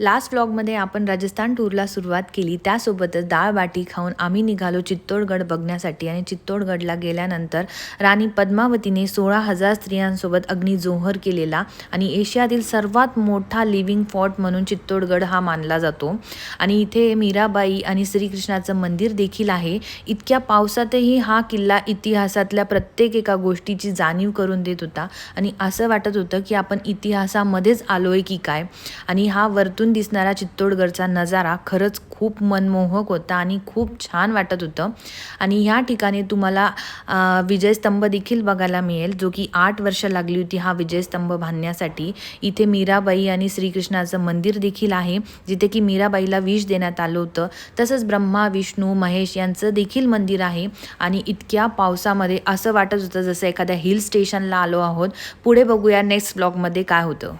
Last व्लॉगमध्ये आपण राजस्थान टूरला सुरुवात केली, त्यासोबतच डाळ बाटी खाऊन आम्ही निघालो चित्तोडगड बघण्यासाठी। आणि चित्तोडगडला गेल्यानंतर राणी पद्मावतीने 16,000 स्त्रियांसोबत अग्निजोहर केलेला आणि एशियातील सर्वात मोठा लिव्हिंग फोर्ट म्हणून चित्तोडगड हा मानला जातो। आणि इथे मीराबाई आणि श्रीकृष्णाचं मंदिर देखील आहे। इतक्या पावसातही हा किल्ला इतिहासातल्या प्रत्येक एका गोष्टीची जाणीव करून देत होता आणि असं वाटत होतं की आपण इतिहासामध्येच आलोय की काय। आणि हा वरतून दिसणारा चित्तोडगडचा नजारा खरंच खूप मनमोहक होता आणि खूप छान वाटत होतं। आणि ह्या ठिकाणी तुम्हाला विजयस्तंभ देखील बघायला मिळेल, जो की 8 वर्ष लागली होती हा विजयस्तंभ बांधण्यासाठी। इथे मीराबाई आणि श्रीकृष्णाचं मंदिर देखील आहे, जिथे की मीराबाईला विष देण्यात आलं होतं। तसंच ब्रह्मा विष्णू महेश यांचं देखील मंदिर आहे। आणि इतक्या पावसामध्ये असं वाटत होतं जसं एखाद्या हिल स्टेशनला आलो आहोत। पुढे बघूया नेक्स्ट ब्लॉगमध्ये काय होतं।